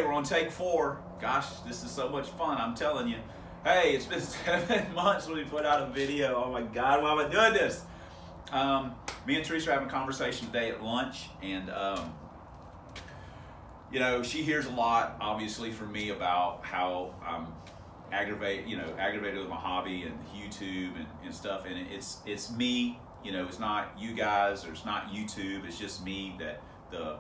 Okay, we're on take 4. Gosh, this is so much fun, I'm telling you. Hey, it's been 7 months when we put out a video. Oh my God, why am I doing this? Me and Teresa are having a conversation today at lunch, and you know, she hears a lot, obviously, from me about how I'm aggravated with my hobby and YouTube and stuff, and it's me. You know, it's not you guys, or it's not YouTube. It's just me. That the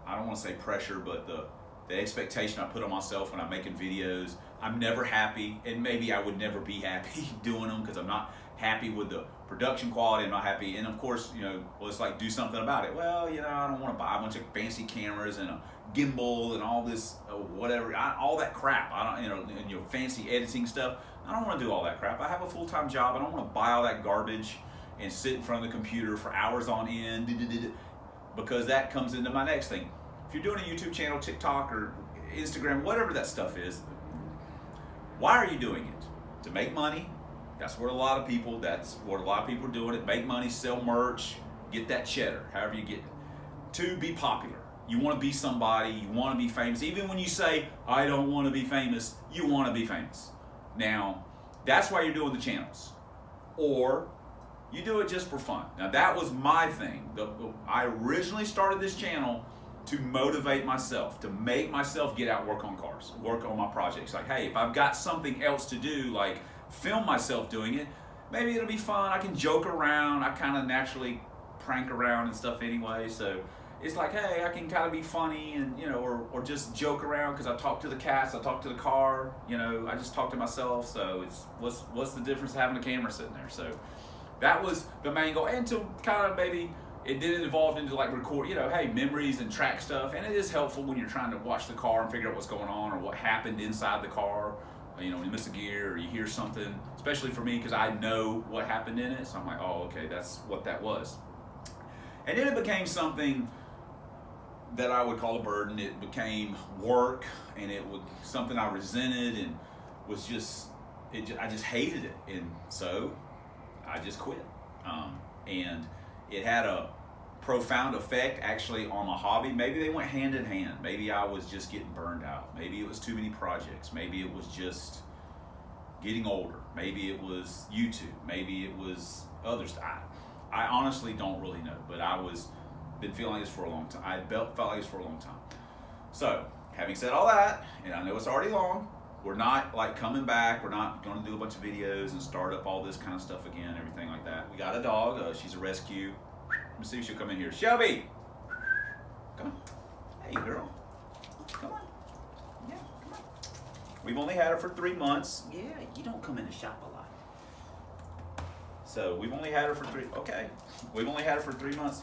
I don't want to say pressure, but the expectation I put on myself when I'm making videos. I'm never happy, and maybe I would never be happy doing them because I'm not happy with the production quality. I'm not happy, and of course, you know, well, it's like do something about it. Well, you know, I don't want to buy a bunch of fancy cameras and a gimbal and all this whatever, all that crap. I don't, you know, and your fancy editing stuff. I don't want to do all that crap. I have a full-time job. I don't want to buy all that garbage and sit in front of the computer for hours on end, because that comes into my next thing. If you're doing a YouTube channel, TikTok or Instagram, whatever that stuff is, why are you doing it? To make money. That's what a lot of people are doing it. Make money, sell merch, get that cheddar, however you get it. 2, be popular. You want to be somebody, you want to be famous. Even when you say, I don't want to be famous, you want to be famous. Now, that's why you're doing the channels. Or you do it just for fun. Now, that was my thing. I originally started this channel to motivate myself, to make myself get out and work on cars, work on my projects. Like, hey, if I've got something else to do, like film myself doing it, maybe it'll be fun. I can joke around. I kind of naturally prank around and stuff anyway. So it's like, hey, I can kind of be funny and, you know, or just joke around because I talk to the cats, I talk to the car, you know, I just talk to myself. So it's what's the difference of having a camera sitting there? So that was the main goal. And to kind of maybe it didn't evolve into like record, you know, hey, memories and track stuff. And it is helpful when you're trying to watch the car and figure out what's going on or what happened inside the car. You know, when you miss a gear or you hear something, especially for me because I know what happened in it. So I'm like, oh, okay, that's what that was. And then it became something that I would call a burden. It became work, and it was something I resented and was just, I just hated it. And so I just quit. And it had a profound effect actually on my hobby. Maybe they went hand in hand. Maybe I was just getting burned out. Maybe it was too many projects. Maybe it was just getting older. Maybe it was YouTube. Maybe it was other stuff. I honestly don't really know, but been feeling this for a long time. I felt like this for a long time. So, having said all that, and I know it's already long, we're not like coming back. We're not going to do a bunch of videos and start up all this kind of stuff again, everything like that. We got a dog. She's a rescue. Let me see if she'll come in here. Shelby! Come on. Hey, girl. Come on. Yeah, come on. We've only had her for 3 months. Yeah, you don't come in the shop a lot. So, we've only had her for We've only had her for 3 months.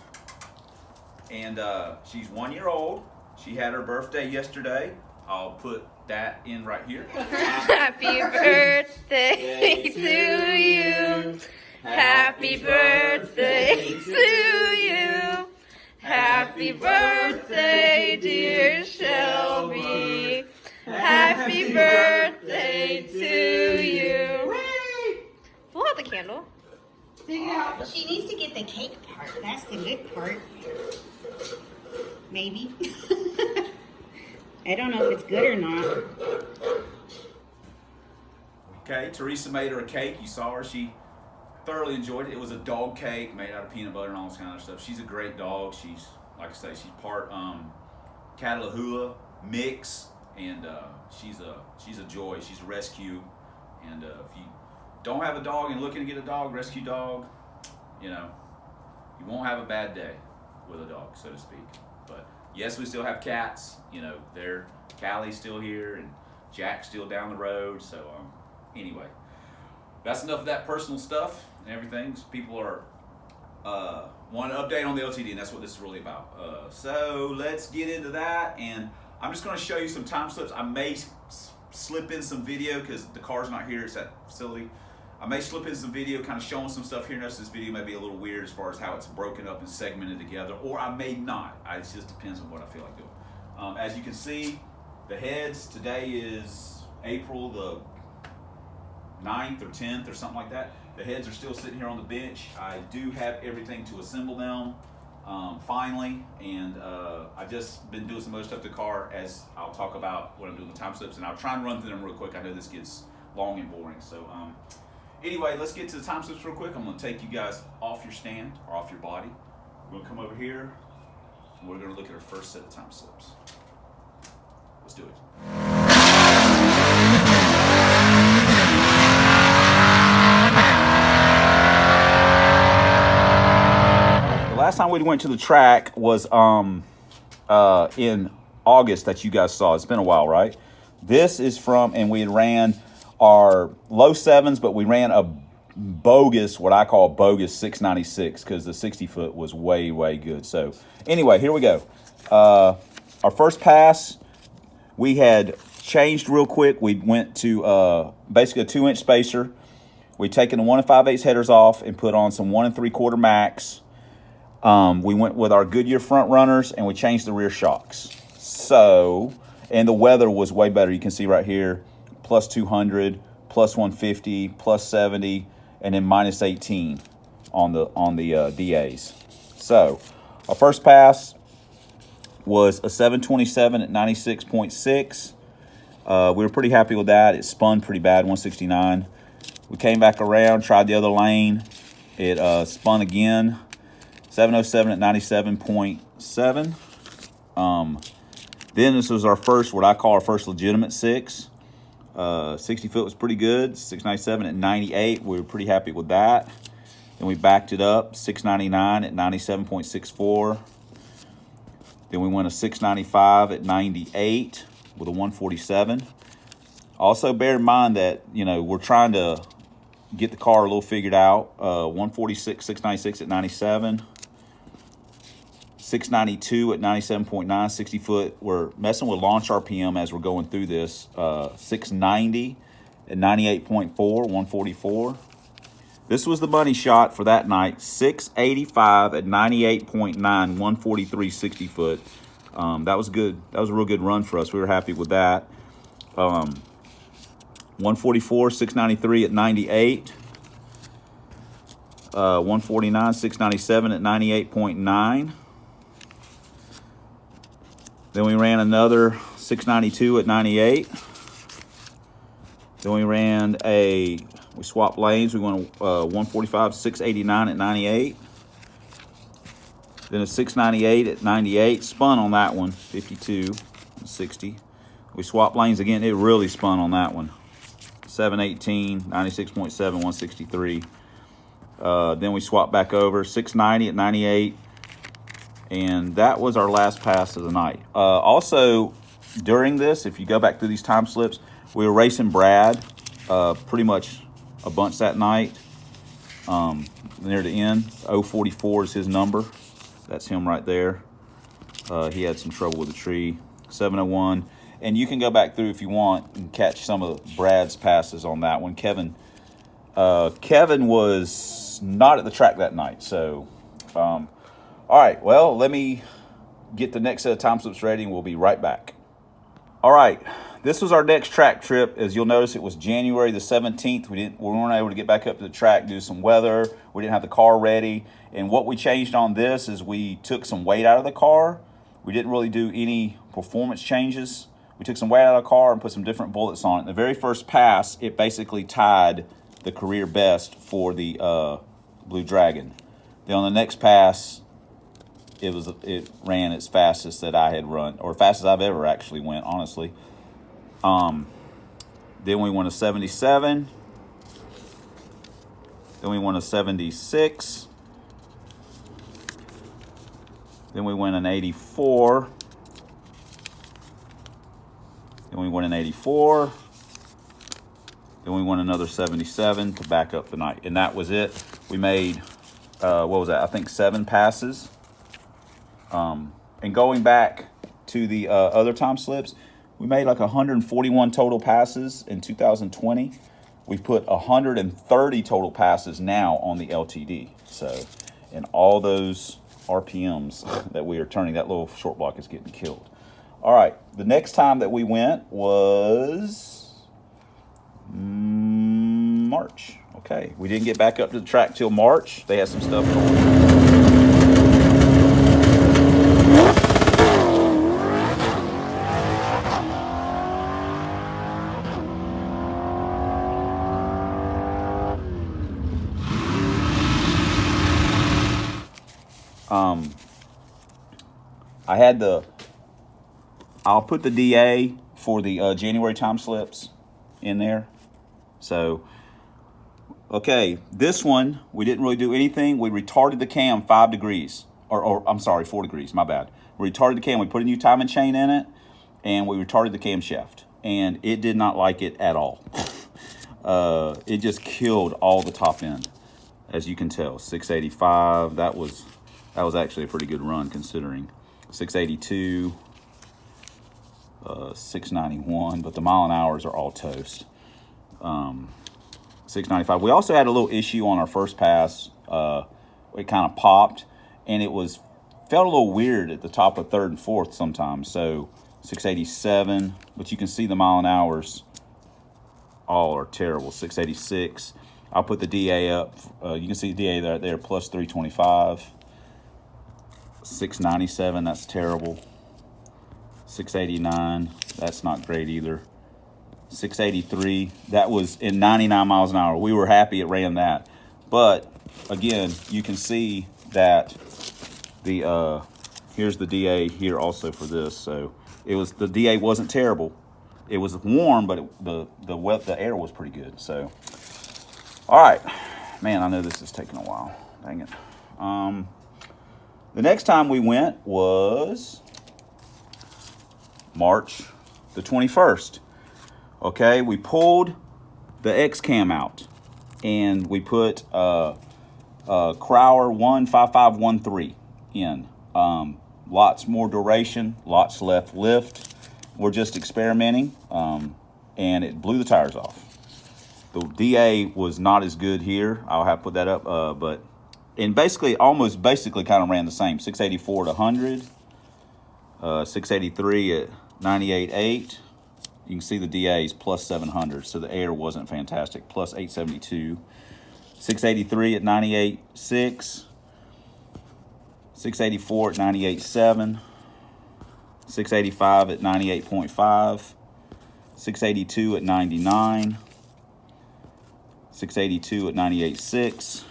And she's 1 year old. She had her birthday yesterday. I'll put that in right here. Happy birthday to you. Happy birthday to you. Happy birthday, dear Shelby. Happy birthday to you. Blow out the candle. She needs to get the cake part. That's the good part. Maybe. I don't know if it's good or not. Okay, Teresa made her a cake. You saw her. She thoroughly enjoyed it. It was a dog cake made out of peanut butter and all this kind of stuff. She's a great dog. She's, like I say, she's part Catalahua mix, and she's a joy. She's a rescue. And if you don't have a dog and looking to get a dog, rescue dog, you know, you won't have a bad day with a dog, so to speak. But yes, we still have cats. You know, Callie's still here and Jack's still down the road. So anyway, that's enough of that personal stuff and everything. People are want an update on the LTD, and that's what this is really about. So let's get into that, and I'm just going to show you some time slips. I may slip in some video because the car's not here. It's at the facility. I may slip in some video kind of showing some stuff here. Notice this video may be a little weird as far as how it's broken up and segmented together, or I may not. It just depends on what I feel like doing. As you can see, the heads, today is April the 9th or 10th or something like that. The heads are still sitting here on the bench. I do have everything to assemble them. finally, and I've just been doing some other stuff to the car, as I'll talk about when I'm doing the time slips, and I'll try and run through them real quick. I know this gets long and boring, so anyway, let's get to the time slips real quick. I'm going to take you guys off your stand, or off your body. We're going to come over here, and we're going to look at our first set of time slips. Let's do it. The last time we went to the track was in August that you guys saw. It's been a while, right? This is from, and we had ran our low sevens, but we ran a bogus, what I call bogus 696, because the 60 foot was way, way good. So anyway, here we go. Our first pass, we had changed real quick. We went to basically a 2-inch spacer. We'd taken the 1 5/8 headers off and put on some 1 3/4 max. We went with our Goodyear front runners, and we changed the rear shocks. So, and the weather was way better. You can see right here, plus 200, plus 150, plus 70, and then minus 18 on the DAs. So, our first pass was a 727 at 96.6. We were pretty happy with that. It spun pretty bad, 169. We came back around, tried the other lane. It spun again. 707 at 97.7. Then this was our first, what I call our first legitimate 6. 60 foot was pretty good. 697 at 98. We were pretty happy with that. Then we backed it up. 699 at 97.64. Then we went a 695 at 98 with a 147. Also bear in mind that, you know, we're trying to get the car a little figured out. 146, 696 at 97. 692 at 97.9, 60 foot. We're messing with launch RPM as we're going through this. 690 at 98.4, 144. This was the money shot for that night. 685 at 98.9, 143, 60 foot. That was good. That was a real good run for us. We were happy with that. 144, 693 at 98. 149, 697 at 98.9. Then we ran another 692 at 98. Then we swapped lanes. We went 145, 689 at 98. Then a 698 at 98. Spun on that one, 52, 60. We swapped lanes again. It really spun on that one. 718, 96.7, 163. Then we swapped back over, 690 at 98. And that was our last pass of the night. Also, during this, if you go back through these time slips, we were racing Brad pretty much a bunch that night. Near the end, 044 is his number. That's him right there. He had some trouble with the tree. 701. And you can go back through if you want and catch some of Brad's passes on that one. Kevin was not at the track that night. So, all right, well, let me get the next set of time slips ready, and we'll be right back. All right, this was our next track trip. As you'll notice, it was January the 17th. We weren't able to get back up to the track due to some weather. We didn't have the car ready. And what we changed on this is we took some weight out of the car. We didn't really do any performance changes. We took some weight out of the car and put some different bullets on it. In the very first pass, it basically tied the career best for the Blue Dragon. Then on the next pass, it ran its fastest that I had run, or fastest I've ever actually went, honestly. Then we went a 77. Then we went a 76. Then we went an 84. Then we went an 84. Then we went another 77 to back up the night. And that was it. We made, what was that? I think 7 passes. And going back to the other time slips, we made like 141 total passes in 2020. We've put 130 total passes now on the LTD. So, and all those RPMs that we are turning, that little short block is getting killed. All right, the next time that we went was March. Okay, we didn't get back up to the track till March. They had some stuff going on. I had I'll put the DA for the January time slips in there. So, okay, this one, we didn't really do anything. We retarded the cam 5 degrees, or I'm sorry, 4 degrees, my bad. We retarded the cam, we put a new timing chain in it, and we retarded the camshaft. And it did not like it at all. It just killed all the top end, as you can tell. 685, that was actually a pretty good run considering. 682, 691, but the mile an hours are all toast. 695. We also had a little issue on our first pass. It kind of popped, and felt a little weird at the top of third and fourth sometimes. So 687, but you can see the mile an hours all are terrible. 686. I'll put the DA up. You can see the DA right there, plus 325. 697, that's terrible. 689, that's not great either. 683, that was in 99 miles an hour. We were happy it ran that. But again, you can see that here's the DA here also for this. So the DA wasn't terrible. It was warm, but the air was pretty good. So, all right, man, I know this is taking a while. Dang it. The next time we went was March the 21st. Okay, we pulled the X cam out, and we put Crowler 15513 in. Lots more duration, lots less lift. We're just experimenting, and it blew the tires off. The DA was not as good here. I'll have to put that up, and almost basically kind of ran the same. 684 to 100, 683 at 98.8. You can see the DA is plus 700, so the air wasn't fantastic. Plus 872, 683 at 98.6, 684 at 98.7. 685 at 98.5, 682 at 99, 682 at 98.6,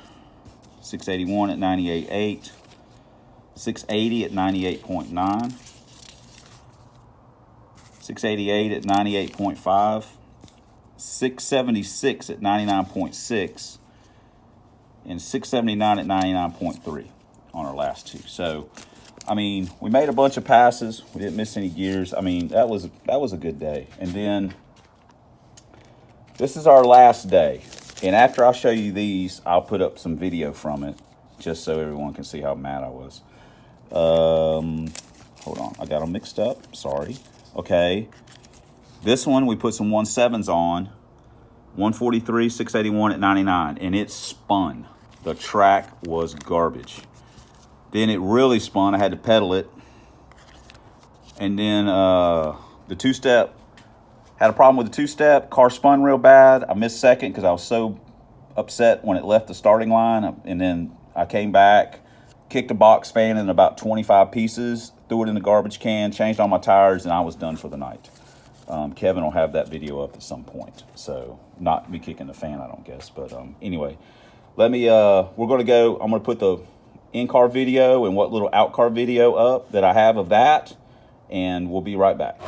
681 at 98.8, 680 at 98.9, 688 at 98.5, 676 at 99.6, and 679 at 99.3 on our last two. So, I mean, we made a bunch of passes. We didn't miss any gears. I mean, that was a good day. And then this is our last day. And after I show you these, I'll put up some video from it just so everyone can see how mad I was. Hold on, I got them mixed up. Sorry. Okay. This one we put some 1.7s on. 143, 681 at 99, and it spun. The track was garbage. Then it really spun. I had to pedal it. And then the two-step, had a problem with the two-step. Car spun real bad. I missed second because I was so upset when it left the starting line. And then I came back, kicked a box fan in about 25 pieces, threw it in the garbage can, changed all my tires, and I was done for the night. Kevin will have that video up at some point. So not me kicking the fan, I don't guess. But anyway, we're going to go. I'm going to put the in-car video and what little out-car video up that I have of that, and we'll be right back.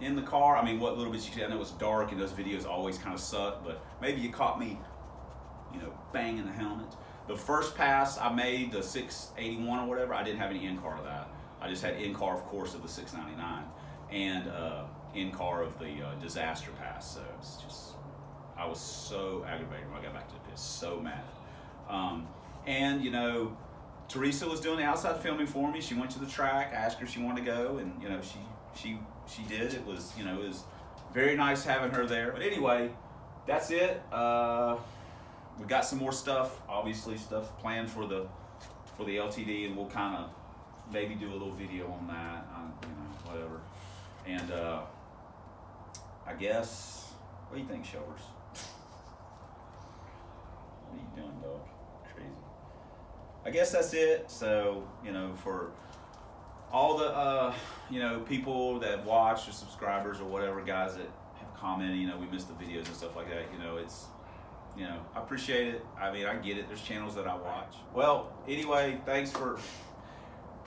In the car. I mean, what little bit you see, I know it's dark and those videos always kind of suck, but maybe you caught me, you know, banging the helmet. The first pass I made, the 681 or whatever, I didn't have any in-car of that. I just had in-car, of course, of the 699 and in-car of the disaster pass. So it's just, I was so aggravated when I got back to the pit, so mad. And, you know, Teresa was doing the outside filming for me. She went to the track. I asked her if she wanted to go, and, you know, she did. It was, you know, it was very nice having her there. But anyway, that's it. We got some more stuff, obviously stuff planned for the LTD, and we'll kind of maybe do a little video on that, you know, whatever. And I guess, what do you think, Showers? What are you doing, dog? Crazy. I guess that's it. So, you know, for all the you know, people that watch or subscribers or whatever, guys that have commented, you know, we missed the videos and stuff like that, you know, it's, you know, I appreciate it. I mean, I get it. There's channels that I watch. Well, anyway, thanks for,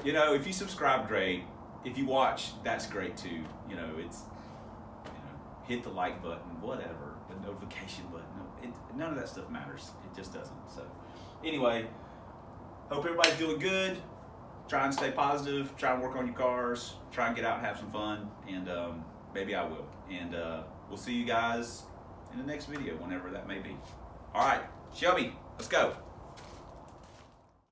you know, if you subscribe, great. If you watch, that's great too. You know, it's, you know, hit the like button, whatever, the notification button. None of that stuff matters. It just doesn't. So anyway, hope everybody's doing good. Try and stay positive. Try and work on your cars. Try and get out and have some fun. And maybe I will. And we'll see you guys in the next video, whenever that may be. All right, Shelby, let's go.